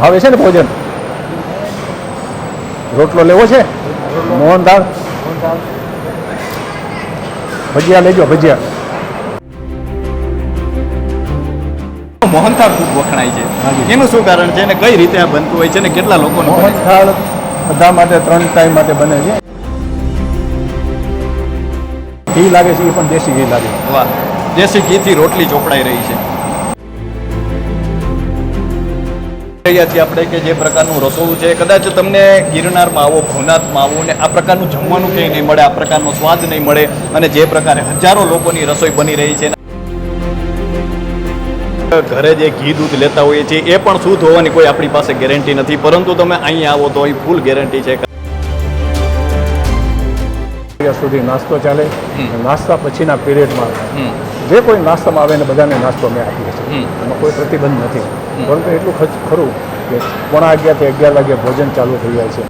ભાવે છે ને ભોજન? રોટલો લેવો છે? મોહનથાળ, ભજીયા લેજો, ભજીયા. મોહનથાળ ખૂબ વખણાય છે, એનું શું કારણ છે અને કઈ રીતે આ બનતું હોય છે ને કેટલા લોકોનું? મોહનથાળ બધા માટે 3 ટાઈમ માટે બને છે. ઘી લાગે છે, એ પણ દેશી ઘી લાગે. વાહ, દેશી ઘીથી રોટલી ચોપડાઈ રહી છે. આપણે કે જે પ્રકારનું રસોડું છે, કદાચ તમને ગિરનારમાં આવો, ભવનાથમાં આવો ને આ પ્રકારનું જમવાનું ક્યાંય નહીં મળે, આ પ્રકારનો સ્વાદ નહીં મળે. અને જે પ્રકારે હજારો લોકોની રસોઈ બની રહી છે, ઘરે જે ઘી દૂધ લેતા હોઈએ છીએ એ પણ શુદ્ધ હોવાની કોઈ આપણી પાસે ગેરંટી નથી, પરંતુ તમે અહીં આવો તો અહીં ફૂલ ગેરંટી છે. સુધી નાસ્તો ચાલે. નાસ્તા પછીના પીરિયડમાં જે કોઈ નાસ્તામાં આવે ને બધાને નાસ્તો અમે આપીએ છીએ. એમાં કોઈ પ્રતિબંધ નથી, પરંતુ એટલું ખરું કે 11:30 થી 11 વાગે ભોજન ચાલુ થઈ જાય છે.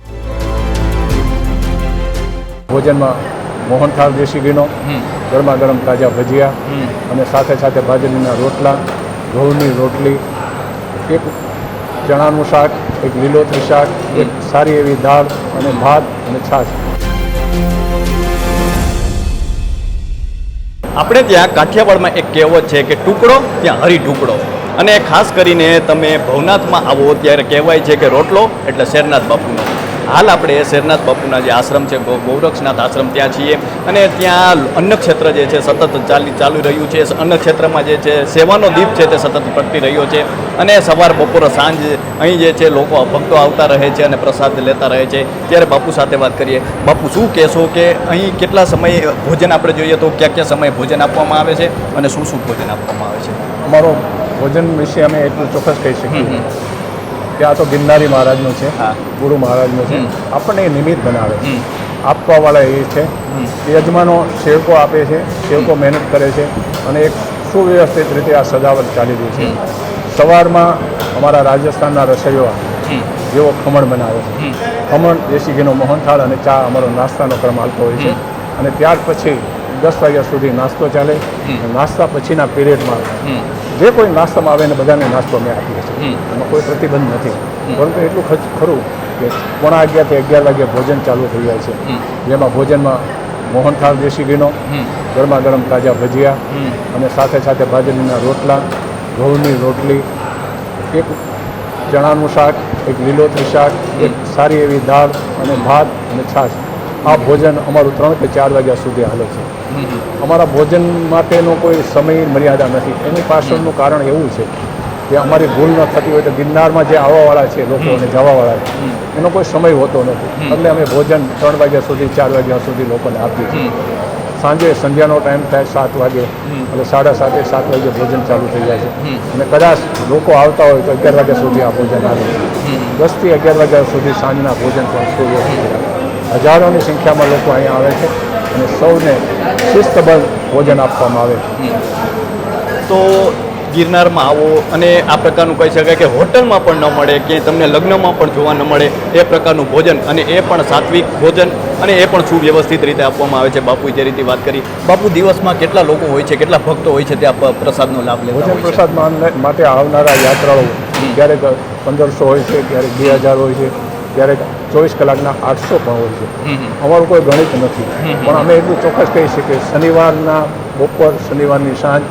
ભોજનમાં મોહનથાળ દેશી ઘીનો, ગરમા ગરમ તાજા ભજીયા અને સાથે સાથે બાજરીના રોટલા, ઘઉંની રોટલી, એક ચણાનું શાક, એક લીલોતરી શાક, એક સારી એવી દાળ અને ભાત અને છાશ. આપણે ત્યાં કાઠિયાવાડમાં એક કહેવત છે કે ટુકડો ત્યાં હરી ટુકડો. અને ખાસ કરીને તમે ભવનાથમાં આવો ત્યારે કહેવાય છે કે રોટલો એટલે શેરનાથ બાપુનો. હાલ આપણે શેરનાથ બાપુના જે આશ્રમ છે, ગોરક્ષનાથ આશ્રમ, ત્યાં છીએ. અને ત્યાં અન્નક્ષેત્ર જે છે સતત ચાલુ રહ્યું છે. અન્નક્ષેત્રમાં જે છે સેવાનો દીપ છે તે સતત પ્રગટી રહ્યો છે. અને સવાર, બપોર, સાંજ અહીં જે છે લોકો ભક્તો આવતા રહે છે અને પ્રસાદ લેતા રહે છે. ત્યારે બાપુ સાથે વાત કરીએ. બાપુ, શું કહેશો કે અહીં કેટલા સમય ભોજન આપણે જોઈએ તો ક્યાં સમયે ભોજન આપવામાં આવે છે અને શું ભોજન આપવામાં આવે છે? અમારો ભોજન વિશે અમે એટલું ચોક્કસ કહી શકીએ કે આ તો ગિરનારી મહારાજનું છે, ગુરુ મહારાજનું છે. આપણને એ નિમિત્ત બનાવે. આપવાવાળા એ છે. યજમાનો સેવકો આપે છે, સેવકો મહેનત કરે છે અને એક સુવ્યવસ્થિત રીતે આ સજાવટ ચાલી રહી છે. સવારમાં અમારા રાજસ્થાનના રસોઈઓ જેવો ખમણ બનાવે છે. ખમણ, દેશી ઘીનો મોહનથાળ અને ચા અમારો નાસ્તાનો ક્રમ હાલતો હોય છે. અને ત્યાર પછી 10 વાગ્યા સુધી નાસ્તો ચાલે. નાસ્તા પછીના પીરિયડમાં જે કોઈ નાસ્તામાં આવે ને બધાને નાસ્તો અમે આપીએ છીએ. એમાં કોઈ પ્રતિબંધ નથી, પરંતુ એટલું ખરું કે 11:30 થી 11 વાગે ભોજન ચાલુ થઈ જાય છે. જેમાં ભોજનમાં મોહનથાળ દેશી ઘીનો, ગરમા ગરમ તાજા ભજીયા અને સાથે સાથે બાજરીના રોટલા, ઘઉંની રોટલી, એક ચણાનું શાક, એક લીલોતરી શાક, એક સારી એવી દાળ અને ભાત અને છાશ. આ ભોજન અમારું 3 કે 4 વાગ્યા સુધી હાલે છે. અમારા ભોજન માટેનો કોઈ સમય મર્યાદા નથી. એની પાછળનું કારણ એવું છે કે અમારી ભૂલ ન થતી હોય તો ગિરનારમાં જે આવવાવાળા છે લોકો અને જવાવાળા છે એનો કોઈ સમય હોતો નથી. એટલે અમે ભોજન 3 વાગ્યા સુધી, 4 વાગ્યા સુધી લોકોને આપીએ છીએ. સાંજે સંધ્યાનો ટાઈમ થાય 7 વાગે, એટલે 7:30 7 વાગે ભોજન ચાલુ થઈ જાય છે. અને કદાચ લોકો આવતા હોય તો 11 વાગ્યા સુધી આ ભોજન આવે છે. 10 થી 11 વાગ્યા સુધી સાંજના ભોજન પણ સૂર્ય. હજારોની સંખ્યામાં લોકો અહીંયા આવે છે અને સૌને શિસ્તબદ્ધ ભોજન આપવામાં આવે છે. તો ગિરનારમાં આવો અને આ પ્રકારનું કહી શકાય કે હોટલમાં પણ ન મળે, કે તમને લગ્નમાં પણ જોવા ન મળે એ પ્રકારનું ભોજન, અને એ પણ સાત્વિક ભોજન, અને એ પણ સુવ્યવસ્થિત રીતે આપવામાં આવે છે. બાપુએ જે રીતે વાત કરી. બાપુ, દિવસમાં કેટલા લોકો હોય છે, કેટલા ભક્તો હોય છે ત્યાં પ્રસાદનો લાભ લેતા હોય છે? ભોજન પ્રસાદ માટે આવનારા યાત્રાળુ ક્યારેક 1500 હોય છે, ક્યારેક 2000 હોય છે, ક્યારેક 24 કલાકના 800 પણ હોય છે. અમારું કોઈ ગણિત નથી, પણ અમે એટલું ચોક્કસ કહી શકીએ શનિવારના બપોર, શનિવારની સાંજ,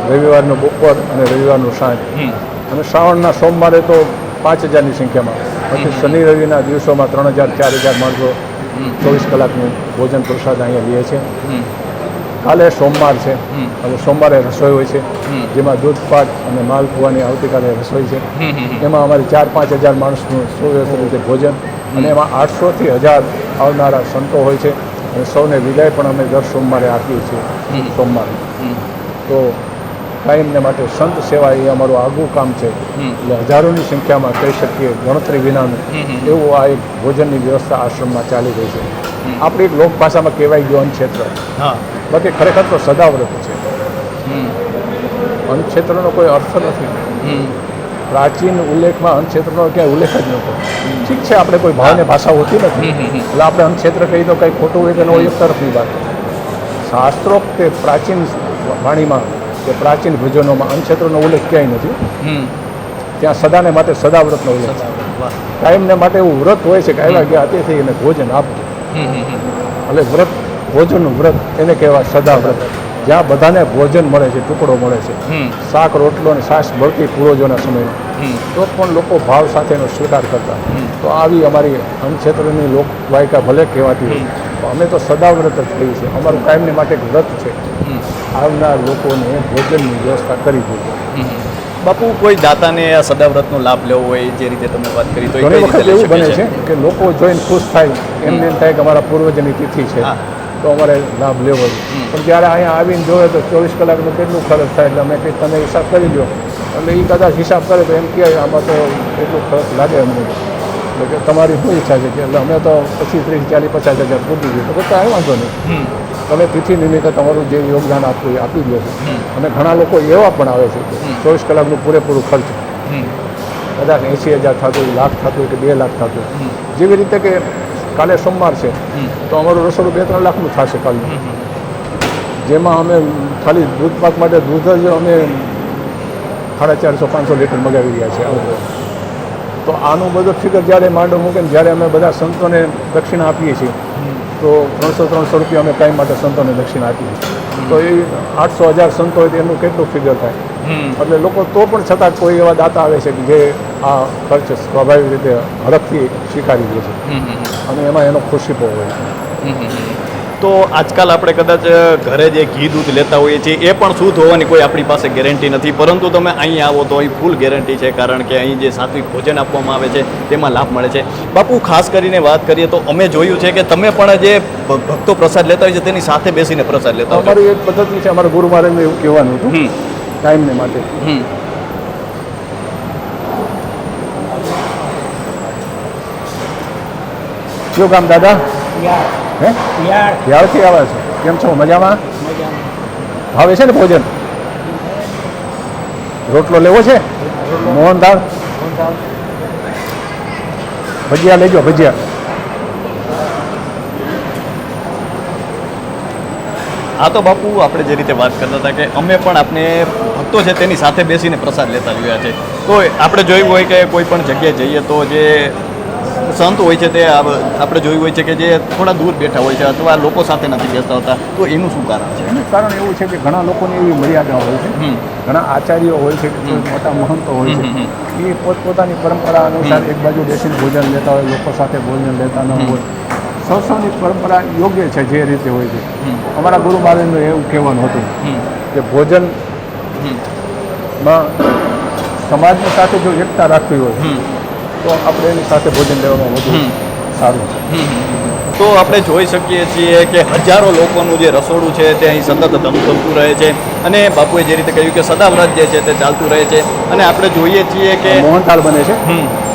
રવિવારનું બપોર અને રવિવારનું સાંજ, અને શ્રાવણના સોમવારે તો 5000ની સંખ્યામાં. પછી શનિ રવિના દિવસોમાં 3000 4000 માણસો 24 કલાકનું ભોજન પ્રસાદ અહીંયા લે છે. કાલે સોમવાર છે, અને સોમવારે રસોઈ હોય છે, જેમાં દૂધપાક અને માલપુવાની આવતીકાલે રસોઈ છે. એમાં અમારી 4-5 હજાર માણસનું સુવ્યવસ્થિત રીતે ભોજન, અને એમાં 800 થી 1000 આવનારા સંતો હોય છે. અને સૌને વિદાય પણ અમે દર સોમવારે આપીએ છીએ. સોમવારે તો કાયમને માટે સંત સેવા એ અમારું આગવું કામ છે. એટલે હજારોની સંખ્યામાં કહી શકીએ ગણતરી વિનાનું એવું આ એક ભોજનની વ્યવસ્થા આશ્રમમાં ચાલી રહી છે. આપણી એક લોકભાષામાં કહેવાય ગયું અન્નક્ષેત્ર. બાકી ખરેખર તો સદાવ્રત છે. અન્નક્ષેત્રનો કોઈ અર્થ નથી. પ્રાચીન ઉલ્લેખમાં અન્નક્ષેત્રનો ક્યાંય ઉલ્લેખ જ નહોતો. ઠીક છે, આપણે કોઈ ભાવને ભાષા હોતી નથી એટલે આપણે અન્નક્ષેત્ર કહી તો કંઈ ખોટું હોય કે ન હોય એક તરફની વાત. શાસ્ત્રોક્ત કે પ્રાચીન વાણીમાં કે પ્રાચીન ભજનોમાં અન્નક્ષેત્રનો ઉલ્લેખ ક્યાંય નથી. ત્યાં સદાને માટે સદાવ્રતનો ઉલ્લેખ છે. કાયમને માટે એવું વ્રત હોય છે કે આવ્યા ગયા અતિથિ એને ભોજન આપવું. એટલે વ્રત, ભોજનનું વ્રત એને કહેવાય સદાવ્રત. જ્યાં બધાને ભોજન મળે છે, ટુકડો મળે છે, શાક રોટલો અને છાશ મળતી પૂર્વજોના સમયમાં, તો પણ લોકો ભાવ સાથે એનો સ્વીકાર કરતા. તો આવી અમારી અન્નક્ષેત્રની લોકવાયકા ભલે કહેવાતી હોય, તો અમે તો સદાવ્રત જ કહીએ છીએ. અમારું કાયમને માટે એક વ્રત છે, આવનાર લોકોને ભોજનની વ્યવસ્થા કરી દીધી. બાપુ, કોઈ દાતાને આ સદાવ્રતનો લાભ લેવો હોય, જે રીતે તમે વાત કરી, તો એ ઘણી કઈ રીતે વખત લઈ એવું બને શકે છે કે લોકો જોઈને ખુશ થાય, એમને એમ થાય કે અમારા પૂર્વજની તિથિ છે, હા. તો અમારે લાભ લેવો છે. પણ જ્યારે અહીંયા આવીને જોવે તો 24 કલાકનું કેટલું ખર્ચ થાય, એટલે અમે કંઈક તમે હિસાબ કરી લો. એટલે એ કદાચ હિસાબ કરે તો એમ કહે આમાં તો એટલું ખર્ચ લાગે અમને. એટલે કે તમારી શું ઈચ્છા છે કે એટલે અમે તો 25, 30, 40, 50 હજાર પૂરી ગયું. તો બધા આવ્યા વાંધો નહીં, તમે તિથિ નિમિત્તે તમારું જે યોગદાન આપવું એ આપી દો છો. અને ઘણા લોકો એવા પણ આવે છે કે 24 કલાકનું પૂરેપૂરું ખર્ચ કદાચ 80,000 થતું હોય, લાખ થતું હોય કે 2 લાખ થતું હોય. જેવી રીતે કે કાલે સોમવાર છે, તો અમારું રસોડું 2-3 લાખનું થશે કાલનું. જેમાં અમે ખાલી દૂધ પાક માટે દૂધ જ અમે 450-500 લીટર મગાવી રહ્યા છીએ. તો આનું બધું ફિગર જ્યારે માંડો મૂકે ને જ્યારે અમે બધા સંતોને દક્ષિણા આપીએ છીએ, તો 300 રૂપિયા અમે કાંઈ માટે સંતોને દક્ષિણા આપીએ છીએ. તો એ 800,000 સંતો હોય તો એનું કેટલું ફિગર થાય. એટલે લોકો તો પણ છતાં કોઈ એવા દાતા આવે છે કે જે આ ખર્ચ સ્વાભાવિક રીતે હરખથી સ્વીકારી દે છે, અને એમાં એનો ખુશી બહુ હોય છે. તો આજકાલ આપણે કદાચ ઘરે જે ઘી દૂધ લેતા હોઈએ છીએ એ પણ શુદ્ધ હોવાની કોઈ આપણી પાસે ગેરંટી નથી, પરંતુ તમે અહીં આવો તો અહીં ફૂલ ગેરંટી છે, કારણ કે અહીં જે સાત્વિક ભોજન આપવામાં આવે છે તેમાં લાભ મળે છે. બાપુ, ખાસ કરીને વાત કરીએ તો અમે જોયું છે કે તમે પણ જે ભક્તો પ્રસાદ લેતા હોય છે તેની સાથે બેસીને પ્રસાદ લેતા હોય. અમારી એક પદ્ધતિ છે, અમારા ગુરુ મહારાજને એવું કહેવાનું હતું કાયમને માટે. કયું કામ દાદા? હે, ક્યારથી આવે છે? કેમ છો, મજામાં? ભાવે છે ને ભોજન? રોટલો લેવો છે? મોહનથાળ, ભજીયા લેજો, ભજીયા. આ તો બાપુ આપણે જે રીતે વાત કરતા હતા કે અમે પણ આપણે ભક્તો છે તેની સાથે બેસીને પ્રસાદ લેતા જોયા છે. તો આપણે જોયું હોય કે કોઈ પણ જગ્યાએ જઈએ તો જે સંત હોય છે તે આપણે જોયું હોય છે કે જે થોડા દૂર બેઠા હોય છે અથવા લોકો સાથે નથી બેસતા હોતા, તો એનું શું કારણ છે? એનું કારણ એવું છે કે ઘણા લોકોની એવી મર્યાદા હોય છે, ઘણા આચાર્યો હોય છે, કોઈ મોટા મહંતો હોય છે, એ પોતપોતાની પરંપરા અનુસાર એક બાજુ બેસીને ભોજન લેતા હોય, લોકો સાથે ભોજન લેતા ન હોય. સૌની પરંપરા યોગ્ય છે જે રીતે હોય છે. અમારા ગુરુ મહારાજનું એવું કહેવાનું હતું કે ભોજનમાં સમાજની સાથે જો એકતા રાખવી હોય તો આપણે એની સાથે ભોજન લેવામાં વધુ સારું છે. તો આપણે જોઈ શકીએ છીએ કે હજારો લોકોનું જે રસોડું છે તે અહીં સતત ધમધમતું રહે છે, અને બાપુએ જે રીતે કહ્યું કે સદાવ્રત જે છે તે ચાલતું રહે છે. અને આપણે જોઈએ છીએ કે મોહનથાળ બને છે.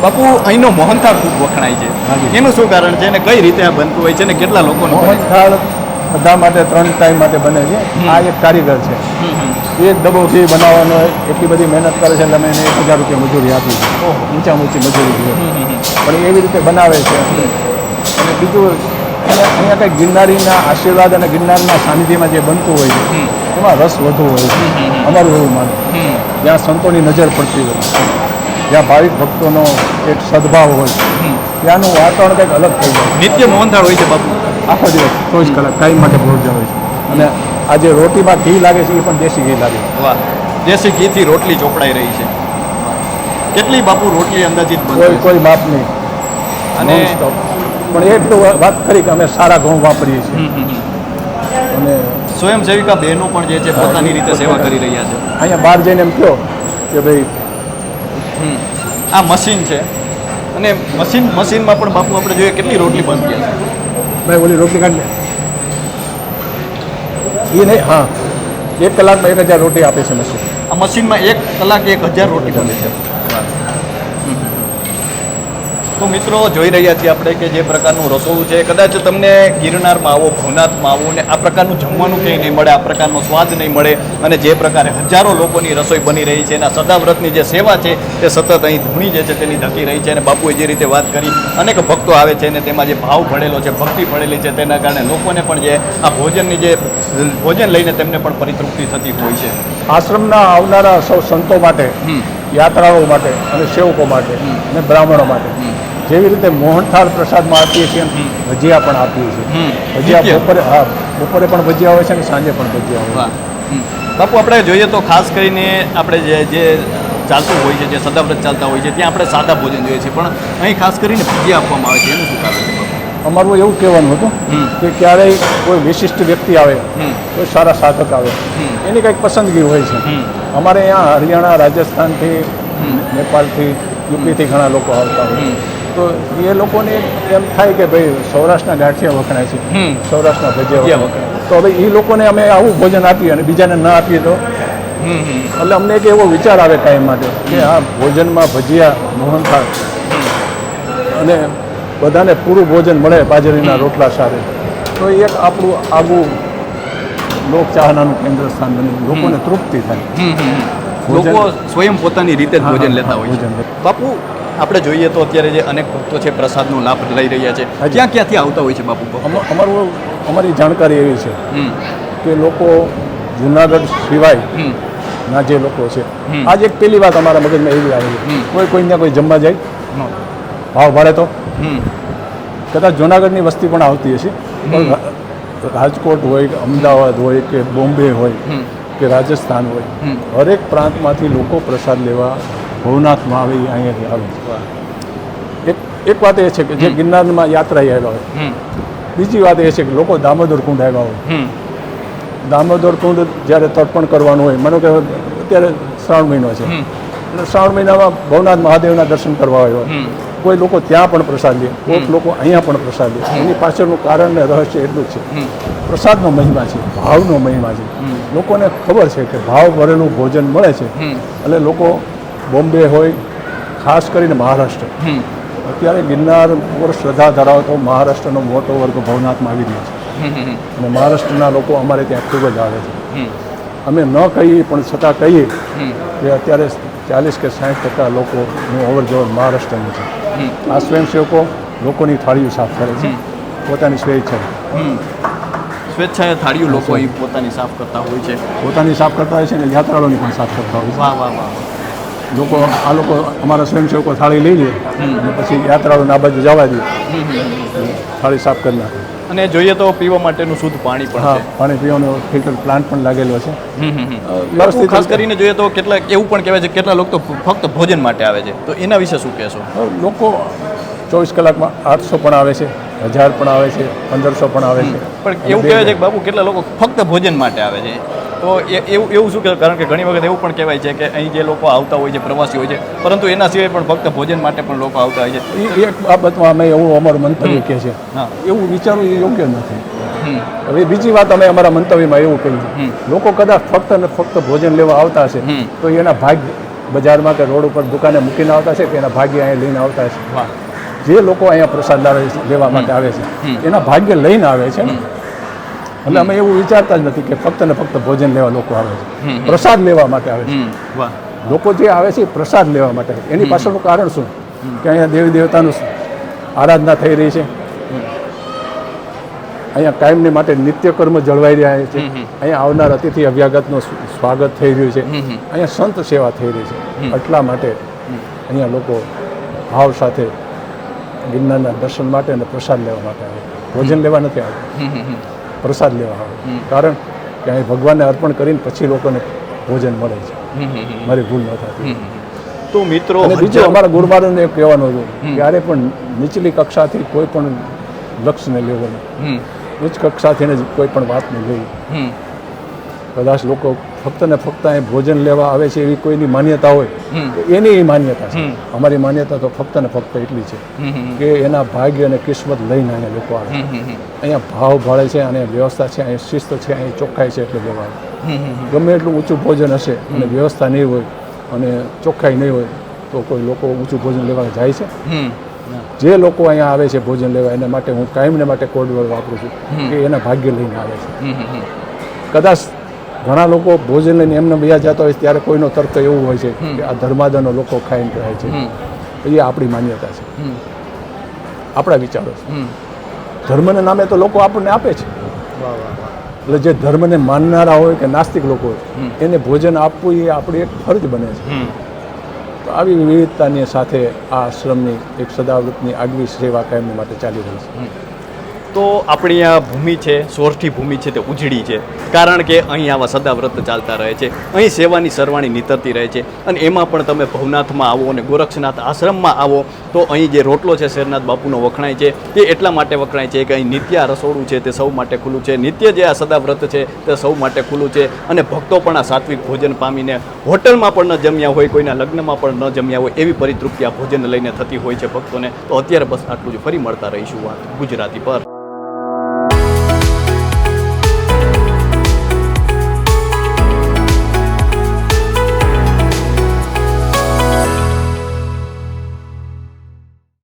બાપુ, અહીંનો મોહનથાળ ખૂબ વખણાય છે, એનું શું કારણ છે અને કઈ રીતે આ બનતું હોય છે અને કેટલા લોકોનું? મોહનથાળ બધા માટે 3 ટાઈમ માટે બને છે. આ એક કારીગર છે, એક ડબ્બો ઘી બનાવવાનો એટલી બધી મહેનત કરે છે, એટલે અમે એને 1,000 રૂપિયા મજૂરી આપી છે. ઊંચામાં ઊંચી મજૂરી છે, પણ એવી રીતે બનાવે છે. અને બીજું અહીંયા કંઈક ગિરનારીના આશીર્વાદ અને ગિરનારના સાનિધ્યમાં જે બનતું હોય છે એમાં રસ વધુ હોય છે, અમારું એવું માનવું. જ્યાં સંતોની નજર પડતી હોય, જ્યાં ભાવિક ભક્તોનો એક સદભાવ હોય, ત્યાંનું વાતાવરણ કંઈક અલગ થઈ જાય. નિત્ય મોહનથાળ હોય છે બાપુ? આખો દિવસ 24 કલાક કાયમ માટે ભોજન હોય છે. અને આ જે રોટીમાં ઘી લાગે છે એ પણ દેશી ઘી લાગે છે. વાહ, દેશી ઘીથી રોટલી ચોપડાઈ રહી છે. કેટલી બાપુ રોટલી અંદાજિત બને? કોઈ માપ નહીં. અને પણ એટલું વાત કરી કે અમે સારા ઘઉં વાપરીએ છીએ. અને સ્વયંસેવિકા બહેનો પણ જે છે પોતાની રીતે સેવા કરી રહ્યા છે. અહીંયા બહાર જઈને એમ કહો કે ભાઈ આ મશીન છે, અને મશીનમાં પણ બાપુ આપણે જોઈએ કેટલી રોટલી બનતી હશે. ભાઈ ઓલી રોટલી કાઢ લે એ નહીં. હા, 1 કલાકમાં 1,000 રોટી આપે છે મશીન. આ મશીનમાં 1 કલાકે 1,000 રોટી બને છે. તો મિત્રો, જોઈ રહ્યા છીએ આપણે કે જે પ્રકારનું રસોડું છે, કદાચ તમને ગિરનારમાં આવો, ભવનાથમાં આવો ને આ પ્રકારનું જમવાનું ક્યાંય નહીં મળે, આ પ્રકારનો સ્વાદ નહીં મળે. અને જે પ્રકારે હજારો લોકોની રસોઈ બની રહી છે, એના સદાવ્રતની જે સેવા છે તે સતત અહીં ધૂણી જે છે તેની ધકી રહી છે. અને બાપુએ જે રીતે વાત કરી, અનેક ભક્તો આવે છે અને તેમાં જે ભાવ ભળેલો છે, ભક્તિ ભળેલી છે, તેના કારણે લોકોને પણ જે આ ભોજન લઈને તેમને પણ પરિતૃપ્તિ થતી હોય છે. આશ્રમના આવનારા સૌ સંતો માટે યાત્રાળુઓ માટે અને સેવકો માટે અને બ્રાહ્મણો માટે જેવી રીતે મોહનથાળ પ્રસાદમાં આપીએ છીએ ભજીયા પણ આપીએ છીએ ભજીયા બપોરે પણ ભજીયા હોય છે અને સાંજે પણ ભજીયા હોય છે. બાપુ આપણે જોઈએ તો ખાસ કરીને આપણે જે ચાલતું હોય છે જે સદાવ્રત ચાલતા હોય છે ત્યાં આપણે સાદા ભોજન જોઈએ છીએ પણ અહીં ખાસ કરીને ભજીયા આપવામાં આવે છે એનું શું કારણ છે બાપુ? અમારું એવું કહેવાનું હતું કે ક્યારેય કોઈ વિશિષ્ટ વ્યક્તિ આવે કોઈ સારા સાધક આવે એની કંઈક પસંદગી હોય છે. અમારે અહીંયા હરિયાણા રાજસ્થાનથી નેપાળથી યુપીથી ઘણા લોકો આવતા હોય તો એ લોકોને એમ થાય કે ભાઈ સૌરાષ્ટ્રના ગાંઠિયા વખણાય છે સૌરાષ્ટ્રના ભજીયા વખણાય તો હવે એ લોકોને અમે આવું ભોજન આપીએ અને બીજાને ન આપીએ તો એટલે અમને એક એવો વિચાર આવે કાયમ માટે કે આ ભોજનમાં ભજીયા મોહનથાળ અને બધાને પૂરું ભોજન મળે બાજરીના રોટલા સાથે તો એક આપણું આગવું લોકચાહનાનું કેન્દ્ર સ્થાન બને લોકોને તૃપ્તિ થાય. લોકો સ્વયં પોતાની રીતે જ ભોજન લેતા હોય છે. બાપુ આપણે જોઈએ તો અત્યારે જે અનેક ભક્તો છે પ્રસાદનો લાભ લઈ રહ્યા છે ક્યાં ક્યાંથી આવતા હોય છે બાપુ? અમારી જાણકારી એવી છે કે લોકો જુનાગઢ સિવાય ના જે લોકો છે આજ એક પેલી વાત અમારા મગજમાં એવી આવી કોઈને કોઈ જમવા જાય ભાવ ભાડે તો કદાચ જુનાગઢની વસ્તી પણ આવતી હશે પણ રાજકોટ હોય કે અમદાવાદ હોય કે બોમ્બે હોય કે રાજસ્થાન હોય હરેક પ્રાંતમાંથી લોકો પ્રસાદ લેવા ભવનાથમાં આવે અહીંયાથી આવે છે. એક વાત એ છે કે જે ગિરનારમાં યાત્રા આવ્યા હોય બીજી વાત એ છે કે લોકો દામોદર કુંડ આવ્યા હોય દામોદર કુંડ જ્યારે તર્પણ કરવાનું હોય માનો કે અત્યારે શ્રાવણ મહિનો છે એટલે શ્રાવણ મહિનામાં ભવનાથ મહાદેવના દર્શન કરવા આવ્યા હોય કોઈ લોકો ત્યાં પણ પ્રસાદ લે કોઈક લોકો અહીંયા પણ પ્રસાદ લે એની પાછળનું કારણ ને રહસ્ય એટલું જ છે પ્રસાદનો મહિમા છે ભાવનો મહિમા છે. લોકોને ખબર છે કે ભાવ ભરેલું ભોજન મળે છે એટલે લોકો બોમ્બે હોય ખાસ કરીને મહારાષ્ટ્ર અત્યારે ગિરનાર પર શ્રદ્ધા ધરાવતો મહારાષ્ટ્રનો મોટો વર્ગ ભવનાથમાં આવી રહ્યો છે અને મહારાષ્ટ્રના લોકો અમારે ત્યાં ખૂબ જ આવે છે. અમે ન કહીએ પણ છતાં કહીએ કે અત્યારે 40 કે 60% લોકોનું અવર જવર મહારાષ્ટ્રનું છે. આ સ્વયંસેવકો લોકોની થાળીઓ સાફ કરે છે પોતાની સ્વેચ્છાએ થાળીઓ લોકો અહીં પોતાની સાફ કરતા હોય છે પોતાની સાફ કરતા હોય છે અને યાત્રાળુઓની પણ સાફ કરતા હોય છે. વાહ વાહ વાહ. લોકો અમારા સ્વયંસેવકો થાળી લઈ લે અને પછી યાત્રાળુઓને આ બાજુ જવા દે થાળી સાફ કરી નાખે. અને જોઈએ તો પીવા માટેનું શુદ્ધ પાણી પણ છે. પાણી પીવાનો ફિલ્ટર પ્લાન્ટ પણ લાગેલો છે. ખાસ કરીને જોઈએ તો કેટલાક એવું પણ કહેવાય છે કેટલા લોકો તો ફક્ત ભોજન માટે આવે છે તો એના વિશે શું કહેશો? લોકો 24 કલાકમાં 800 પણ આવે છે 1000 પણ આવે છે 1500 પણ આવે છે પણ એવું કહેવાય છે કે બાપુ કેટલા લોકો ફક્ત ભોજન માટે આવે છે તો એવું શું કહેવાય? કારણ કે ઘણી વખત એવું પણ કહેવાય છે કે અહીં જે લોકો આવતા હોય છે પ્રવાસી હોય છે પરંતુ એના સિવાય પણ ફક્ત ભોજન માટે પણ લોકો આવતા હોય છે. એક બાબતમાં અમે એવું અમારું મંતવ્ય કહે છે એવું વિચારવું એ યોગ્ય નથી. હવે બીજી વાત અમે અમારા મંતવ્યમાં એવું કહ્યું લોકો કદાચ ફક્ત ને ફક્ત ભોજન લેવા આવતા હશે તો એના ભાગ્ય બજારમાં કે રોડ ઉપર દુકાને મૂકીને આવતા છે કે એના ભાગ્ય અહીંયા લઈને આવતા હશે. જે લોકો અહીંયા પ્રસાદ લેવા માટે આવે છે એના ભાગ્ય લઈને આવે છે ને એટલે અમે એવું વિચારતા જ નથી કે ફક્ત ને ફક્ત ભોજન લેવા લોકો આવે છે પ્રસાદ લેવા માટે આવે છે. લોકો જે આવે છે પ્રસાદ લેવા માટે એની પાછળનું કારણ શું કે અહીંયા દેવી દેવતાનું આરાધના થઈ રહી છે અહીંયા કાયમની માટે નિત્યકર્મ જળવાઈ રહ્યા છે અહીંયા આવનાર અતિથિ અભ્યાગતનું સ્વાગત થઈ રહ્યું છે અહીંયા સંત સેવા થઈ રહી છે એટલા માટે અહીંયા લોકો ભાવ સાથે ગિરનારના દર્શન માટે અને પ્રસાદ લેવા માટે આવે ભોજન લેવા નથી આવતું પ્રસાદ લેવા આવે કારણ કે અહીં ભગવાનને અર્પણ કરીને પછી લોકોને ભોજન મળે છે મારી ભૂલ ન થતી. તો મિત્રો બીજું અમારા ગુરુમારોને એવું કહેવાનું હતું ક્યારે પણ નીચલી કક્ષાથી કોઈ પણ લક્ષ્યને લેવું નહીં ઉચ્ચ કક્ષાથી કોઈ પણ વાતને લેવી. કદાચ લોકો ફક્ત ને ફક્ત અહીં ભોજન લેવા આવે છે એવી કોઈની માન્યતા હોય તો એની માન્યતા છે. અમારી માન્યતા તો ફક્ત ને ફક્ત એટલી છે કે એના ભાગ્ય અને કિસ્મત લઈને અહીંયા લોકો આવે અહીંયા ભાવ ભાળે છે અને વ્યવસ્થા છે અહીં શિસ્ત છે અહીં ચોખ્ખાઈ છે એટલે લેવા આવે. ગમે એટલું ઊંચું ભોજન હશે અને વ્યવસ્થા નહીં હોય અને ચોખ્ખાઈ નહીં હોય તો કોઈ લોકો ઊંચું ભોજન લેવા જાય છે? જે લોકો અહીંયા આવે છે ભોજન લેવા એના માટે હું કાયમને માટે કોડ વર્ડ વાપરું છું કે એના ભાગ્ય લઈને આવે છે. કદાચ ઘણા લોકો ભોજન લઈને એમને બીજા જતા હોય ત્યારે કોઈનો તર્ક એવું હોય છે કે આ ધર્માદાનો લોકો ખાઈને રહે છે એ આપણી માન્યતા છે આપણા વિચારો છે. ધર્મના નામે તો લોકો આપણને આપે છે એટલે જે ધર્મને માનનારા હોય કે નાસ્તિક લોકો હોય એને ભોજન આપવું એ આપણી એક ફરજ બને છે. તો આવી વિવિધતાની સાથે આ આશ્રમની એક સદાવ્રતની આગવી સેવા કાયમ માટે ચાલી રહી છે. તો આપણી આ ભૂમિ છે, સોરઠી ભૂમિ છે તે ઉજળી છે, કારણ કે અહીં આવા સદાવ્રત ચાલતા રહે છે, અહીં સેવાની સરવાણી નીતરતી રહે છે. અને એમાં પણ તમે ભવનાથમાં આવો અને ગોરક્ષનાથ આશ્રમમાં આવો તો અહીં જે રોટલો છે શેરનાથ બાપુનો વખણાય છે તે એટલા માટે વખણાય છે કે અહીં નિત્ય રસોડું છે તે સૌ માટે ખુલ્લું છે, નિત્ય જે આ સદાવ્રત છે તે સૌ માટે ખુલ્લું છે. અને ભક્તો પણ આ સાત્વિક ભોજન પામીને હોટલમાં પણ ન જમ્યા હોય, કોઈના લગ્નમાં પણ ન જમ્યા હોય એવી પરિતૃપ્તિ આ ભોજન લઈને થતી હોય છે ભક્તોને. તો અત્યારે બસ આટલું જ, ફરી મળતા રહીશું વાત ગુજરાતી પર.